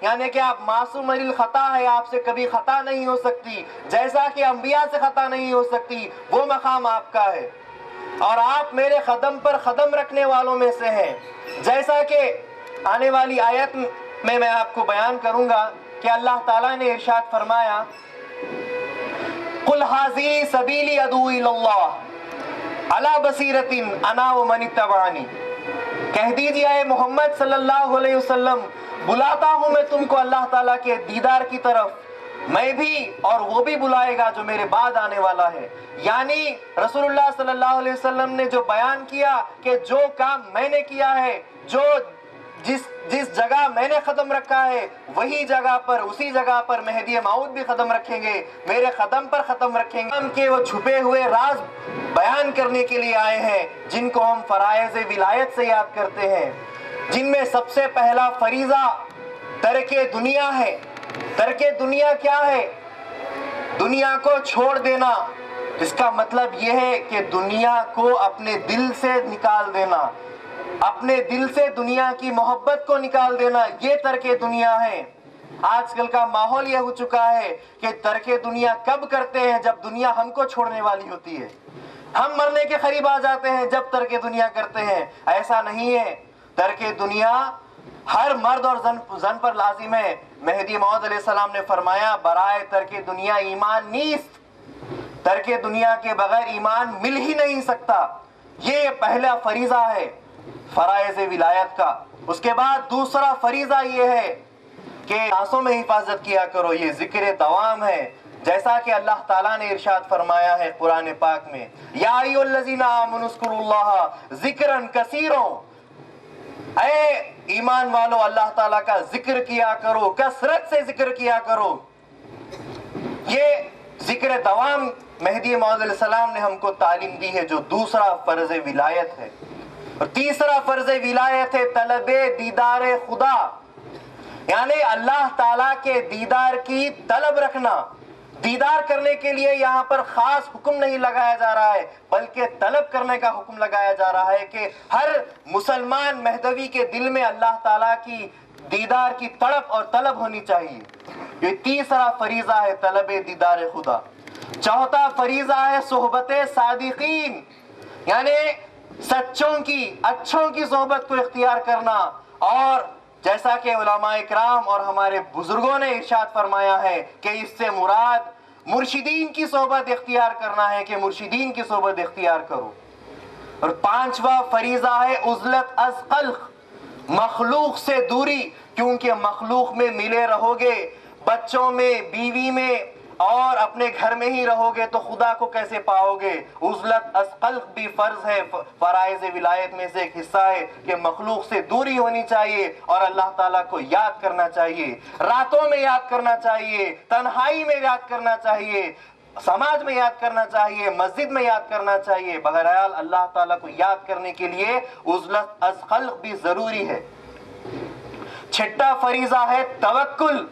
یعنی کہ آپ معصوم الخطا ہے، آپ سے کبھی خطا نہیں ہو سکتی، جیسا کہ انبیاء سے خطا نہیں ہو سکتی، وہ مقام آپ کا ہے، اور آپ میرے قدم پر قدم رکھنے والوں میں سے ہیں، جیسا کہ آنے والی آیت میں آپ کو بیان کروں گا کہ اللہ تعالیٰ نے ارشاد فرمایا قُلْ هَٰذِهِ سَبِيلِي أَدْعُو إِلَى اللَّهِ عَلَىٰ بَصِيرَةٍ أَنَا وَمَنِ اتَّبَعَنِي، کہہ دیجئے اے محمد صلی اللہ علیہ وسلم، بلاتا ہوں میں تم کو اللہ تعالیٰ کے دیدار کی طرف، میں بھی اور وہ بھی بلائے گا جو میرے بعد آنے والا ہے۔ یعنی رسول اللہ صلی اللہ علیہ وسلم نے جو بیان کیا کہ جو کام میں نے کیا ہے، جس جگہ میں نے قدم رکھا ہے، وہی جگہ پر، اسی جگہ پر مہدی موعود بھی قدم رکھیں گے، میرے قدم پر قدم رکھیں گے، کہ وہ چھپے ہوئے راز بیان کرنے کے لیے آئے ہیں جن کو ہم فرائض ولایت سے یاد کرتے ہیں، جن میں سب سے پہلا فریضہ ترک دنیا ہے۔ ترک دنیا کیا ہے؟ دنیا کو چھوڑ دینا، اس کا مطلب یہ ہے کہ دنیا کو اپنے دل سے نکال دینا، اپنے دل سے دنیا کی محبت کو نکال دینا، یہ ترک دنیا ہے۔ آج کل کا ماحول یہ ہو چکا ہے کہ ترک دنیا کب کرتے ہیں؟ جب دنیا ہم کو چھوڑنے والی ہوتی ہے، ہم مرنے کے قریب آ جاتے ہیں جب ترک دنیا کرتے ہیں۔ ایسا نہیں ہے، ترک دنیا ہر مرد اور زن پر لازم ہے۔ مہدی موعود علیہ السلام نے فرمایا برائے ترک دنیا ایمان نیست، ترک دنیا کے بغیر ایمان مل ہی نہیں سکتا۔ یہ پہلا فریضہ ہے فرائض ولایت کا۔ اس کے بعد دوسرا فریضہ یہ ہے کہ سانسوں میں حفاظت کیا کرو، یہ ذکر دوام ہے، جیسا کہ اللہ تعالیٰ نے ارشاد فرمایا ہے قرآن پاک میں، یا ایھا الذین آمنوا اذکروا اللہ ذکرا کثیرا، اے ایمان والو اللہ تعالیٰ کا ذکر کیا کرو، کثرت سے ذکر کیا کرو۔ یہ ذکر دوام مہدی موعود علیہ السلام نے ہم کو تعلیم دی ہے، جو دوسرا فرض ولایت ہے۔ اور تیسرا فرض ولایت ہے طلب دیدار خدا، یعنی اللہ تعالیٰ کے دیدار کی طلب رکھنا۔ دیدار کرنے کے لیے یہاں پر خاص حکم نہیں لگایا جا رہا ہے، بلکہ طلب کرنے کا حکم لگایا جا رہا ہے کہ ہر مسلمان مہدوی کے دل میں اللہ تعالیٰ کی دیدار کی تڑپ اور طلب ہونی چاہیے۔ یہ تیسرا فریضہ ہے طلب دیدار خدا۔ چوتھا فریضہ ہے صحبت صادقین، یعنی سچوں کی، اچھوں کی صحبت کو اختیار کرنا، اور جیسا کہ علماء اکرام اور ہمارے بزرگوں نے ارشاد فرمایا ہے کہ اس سے مراد مرشدین کی صحبت اختیار کرنا ہے، کہ مرشدین کی صحبت اختیار کرو۔ اور پانچواں فریضہ ہے عزلت از خلق، مخلوق سے دوری، کیونکہ مخلوق میں ملے رہو گے، بچوں میں، بیوی میں اور اپنے گھر میں ہی رہو گے تو خدا کو کیسے پاؤ گے؟ عزلت از خلق بھی فرض ہے، فرائض ولایت میں سے ایک حصہ ہے کہ مخلوق سے دوری ہونی چاہیے اور اللہ تعالیٰ کو یاد کرنا چاہیے، راتوں میں یاد کرنا چاہیے، تنہائی میں یاد کرنا چاہیے، سماج میں یاد کرنا چاہیے، مسجد میں یاد کرنا چاہیے۔ بہرحال اللہ تعالیٰ کو یاد کرنے کے لیے عزلت از خلق بھی ضروری ہے۔ چھٹا فریضہ ہے توکل،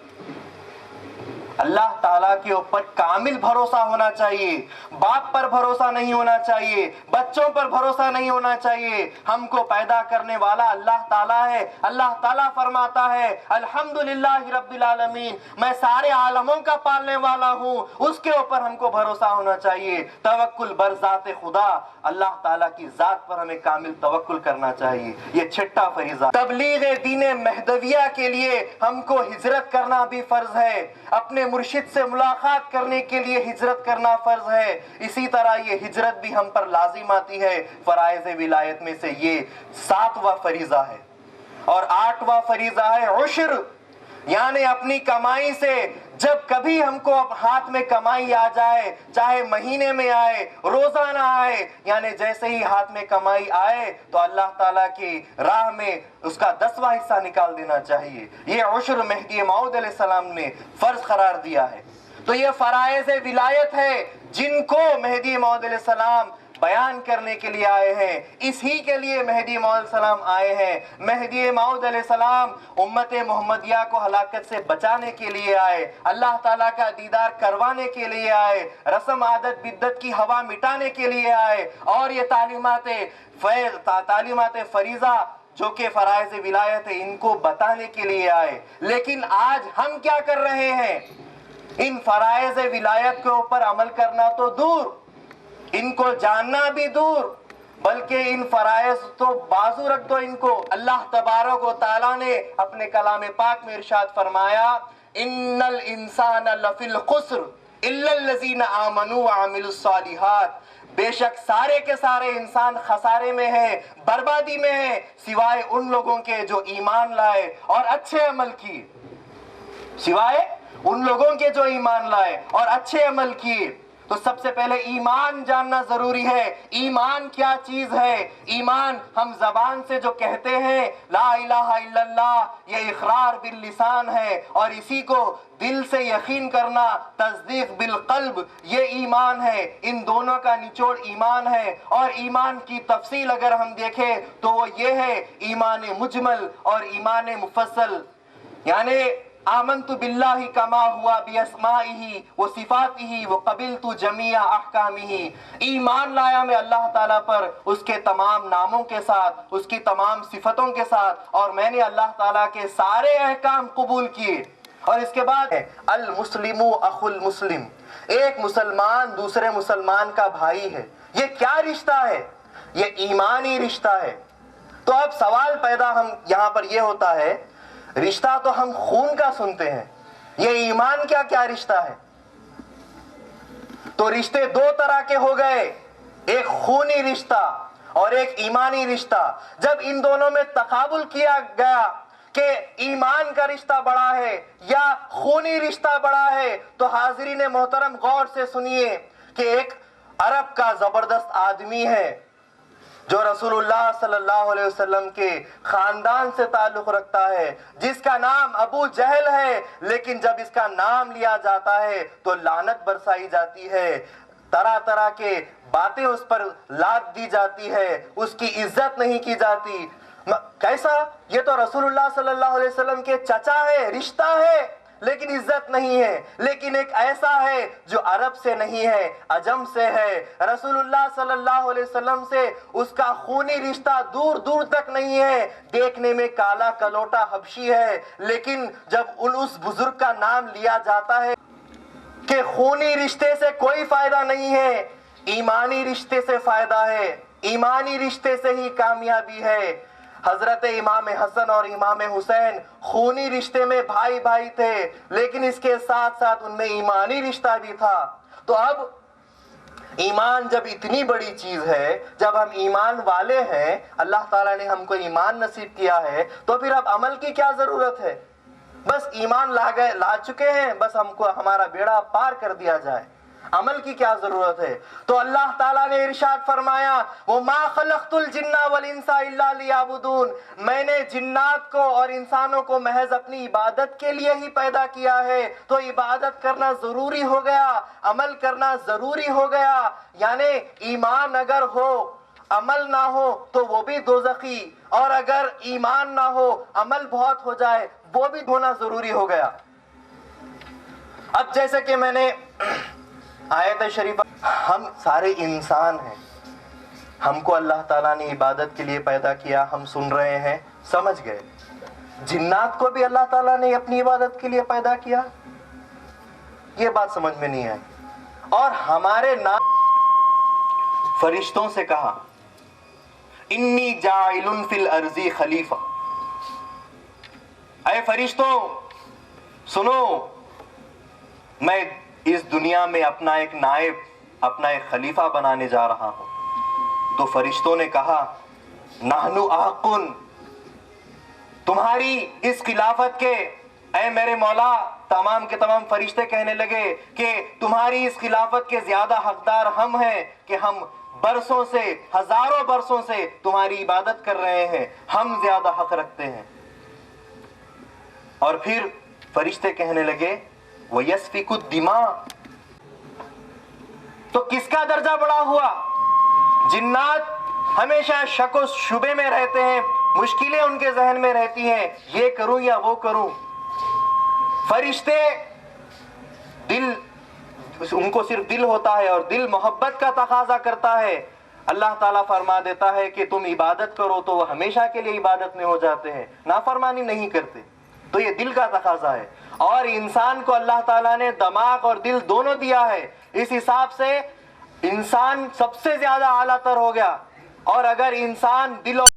اللہ تعالیٰ کے اوپر کامل بھروسہ ہونا چاہیے، باپ پر بھروسہ نہیں ہونا چاہیے، بچوں پر بھروسہ نہیں ہونا چاہیے۔ ہم کو پیدا کرنے والا اللہ تعالیٰ ہے۔ اللہ تعالیٰ فرماتا ہے الحمدللہ رب العالمین، میں سارے عالموں کا پالنے والا ہوں، اس کے اوپر ہم کو بھروسہ ہونا چاہیے۔ توکل بر ذات خدا، اللہ تعالیٰ کی ذات پر ہمیں کامل توکل کرنا چاہیے۔ یہ چھٹا فریضہ۔ تبلیغ دین مہدویہ کے لیے ہم کو ہجرت کرنا بھی فرض ہے، اپنے مرشد سے ملاقات کرنے کے لیے ہجرت کرنا فرض ہے۔ اسی طرح یہ ہجرت بھی ہم پر لازم آتی ہے۔ فرائض ولایت میں سے یہ 7واں فریضہ ہے۔ اور 8واں فریضہ ہے عشر، یعنی اپنی کمائی سے جب کبھی ہم کو ہاتھ میں کمائی آ جائے، چاہے مہینے میں آئے، روزانہ آئے، یعنی جیسے ہی ہاتھ میں کمائی آئے تو اللہ تعالیٰ کی راہ میں اس کا 10واں حصہ نکال دینا چاہیے۔ یہ عشر مہدی موعود علیہ السلام نے فرض قرار دیا ہے۔ تو یہ فرائض ولایت ہے جن کو مہدی موعود علیہ السلام بیان کرنے کے لیے آئے ہیں، اسی کے لیے مہدی موعود علیہ السلام آئے ہیں۔ مہدی موعود علیہ السلام امت محمدیہ کو ہلاکت سے بچانے کے لیے آئے، اللہ تعالیٰ کا دیدار کروانے کے لیے آئے، رسم عادت بدعت کی ہوا مٹانے کے لیے آئے، اور یہ تعلیمات فریضہ جو کہ فرائض ولایت ہے ان کو بتانے کے لیے آئے. لیکن آج ہم کیا کر رہے ہیں؟ ان فرائض ولایت کے اوپر عمل کرنا تو دور، ان کو جاننا بھی دور، بلکہ ان فرائض تو بازو رکھ دو ان کو. اللہ تبارک و تعالیٰ نے اپنے کلام پاک میں ارشاد فرمایا ان الانسان لفی الخسر الا الذین آمنوا وعملوا الصالحات، بے شک سارے کے سارے انسان خسارے میں ہیں، بربادی میں ہیں، سوائے ان لوگوں کے جو ایمان لائے اور اچھے عمل کیے. سوائے ان لوگوں کے جو ایمان لائے اور اچھے عمل کیے. تو سب سے پہلے ایمان جاننا ضروری ہے. ایمان کیا چیز ہے؟ ایمان ہم زبان سے جو کہتے ہیں لا الہ الا اللہ، یہ اقرار باللسان ہے، اور اسی کو دل سے یقین کرنا، تصدیق بالقلب، یہ ایمان ہے. ان دونوں کا نچوڑ ایمان ہے. اور ایمان کی تفصیل اگر ہم دیکھیں تو وہ یہ ہے ایمان مجمل اور ایمان مفصل. یعنی آمنت باللہ کما ہوا باسمائہ و صفاتہ وقبلت جمیع احکامہ، ایمان لایا میں اللہ تعالیٰ پر اس کے تمام ناموں کے ساتھ، اس کی تمام صفتوں کے ساتھ، اور میں نے اللہ تعالیٰ کے سارے احکام قبول کیے. اور اس کے بعد ہے المسلم اخو المسلم، ایک مسلمان دوسرے مسلمان کا بھائی ہے. یہ کیا رشتہ ہے؟ یہ ایمانی رشتہ ہے. تو اب سوال پیدا ہم یہاں پر یہ ہوتا ہے، رشتہ تو ہم خون کا سنتے ہیں، یہ ایمان کیا رشتہ ہے؟ تو رشتے دو طرح کے ہو گئے، ایک خونی رشتہ اور ایک ایمانی رشتہ. جب ان دونوں میں تقابل کیا گیا کہ ایمان کا رشتہ بڑا ہے یا خونی رشتہ بڑا ہے، تو حاضرین محترم غور سے سنیے کہ ایک عرب کا زبردست آدمی ہے جو رسول اللہ صلی اللہ علیہ وسلم کے خاندان سے تعلق رکھتا ہے، جس کا نام ابو جہل ہے. لیکن جب اس کا نام لیا جاتا ہے تو لعنت برسائی جاتی ہے، طرح طرح کے باتیں اس پر لاد دی جاتی ہے، اس کی عزت نہیں کی جاتی. کیسا؟ یہ تو رسول اللہ صلی اللہ علیہ وسلم کے چچا ہے، رشتہ ہے، لیکن عزت نہیں ہے. لیکن ایک ایسا ہے جو عرب سے نہیں ہے، عجم سے ہے. رسول اللہ صلی اللہ علیہ وسلم سے اس کا خونی رشتہ دور دور تک نہیں ہے، دیکھنے میں کالا کلوٹا حبشی ہے. لیکن جب اس بزرگ کا نام لیا جاتا ہے کہ خونی رشتے سے کوئی فائدہ نہیں ہے، ایمانی رشتے سے فائدہ ہے، ایمانی رشتے سے ہی کامیابی ہے. حضرت امام حسن اور امام حسین خونی رشتے میں بھائی بھائی تھے، لیکن اس کے ساتھ ساتھ ان میں ایمانی رشتہ بھی تھا. تو اب ایمان جب اتنی بڑی چیز ہے، جب ہم ایمان والے ہیں، اللہ تعالیٰ نے ہم کو ایمان نصیب کیا ہے، تو پھر اب عمل کی کیا ضرورت ہے؟ بس ایمان لا چکے ہیں، بس ہم کو ہمارا بیڑا پار کر دیا جائے، عمل کی کیا ضرورت ہے؟ تو اللہ تعالیٰ نے ارشاد فرمایا وَمَا خَلَقْتُ الْجِنَّ وَالْإِنسَ إِلَّا لِيَعْبُدُونَ، میں نے جنات کو اور انسانوں کو محض اپنی عبادت کے لیے ہی پیدا کیا ہے. تو عبادت کرنا ضروری ہو گیا، عمل کرنا ضروری ہو گیا. یعنی ایمان اگر ہو عمل نہ ہو تو وہ بھی دوزخی، اور اگر ایمان نہ ہو عمل بہت ہو جائے وہ بھی ہونا ضروری ہو گیا. اب جیسے کہ میں نے آیت شریفہ، ہم سارے انسان ہیں، ہم کو اللہ تعالیٰ نے عبادت کے لیے پیدا کیا، ہم سن رہے ہیں، سمجھ گئے. جنات کو بھی اللہ تعالیٰ نے اپنی عبادت کے لیے پیدا کیا، یہ بات سمجھ میں نہیں آئی. اور ہمارے نام فرشتوں سے کہا انی جاعل فی الارض خلیفہ، اے فرشتوں سنو، میں اس دنیا میں اپنا ایک نائب، اپنا ایک خلیفہ بنانے جا رہا ہوں. تو فرشتوں نے کہا نحن احق، تمہاری اس خلافت کے اے میرے مولا. تمام کے تمام فرشتے کہنے لگے کہ تمہاری اس خلافت کے زیادہ حقدار ہم ہیں، کہ ہم برسوں سے، ہزاروں برسوں سے تمہاری عبادت کر رہے ہیں، ہم زیادہ حق رکھتے ہیں. اور پھر فرشتے کہنے لگے وَيَسْفِكُ الدِّمَاءَ، تو کس کا درجہ بڑا ہوا؟ جنات ہمیشہ شک و شبے میں رہتے ہیں، مشکلیں ان کے ذہن میں رہتی ہیں، یہ کروں یا وہ کروں. فرشتے دل، ان کو صرف دل ہوتا ہے، اور دل محبت کا تقاضا کرتا ہے. اللہ تعالیٰ فرما دیتا ہے کہ تم عبادت کرو تو وہ ہمیشہ کے لیے عبادت میں ہو جاتے ہیں، نافرمانی نہیں کرتے. تو یہ دل کا تقاضا ہے. اور انسان کو اللہ تعالیٰ نے دماغ اور دل دونوں دیا ہے، اس حساب سے انسان سب سے زیادہ اعلیٰ تر ہو گیا. اور اگر انسان دل اور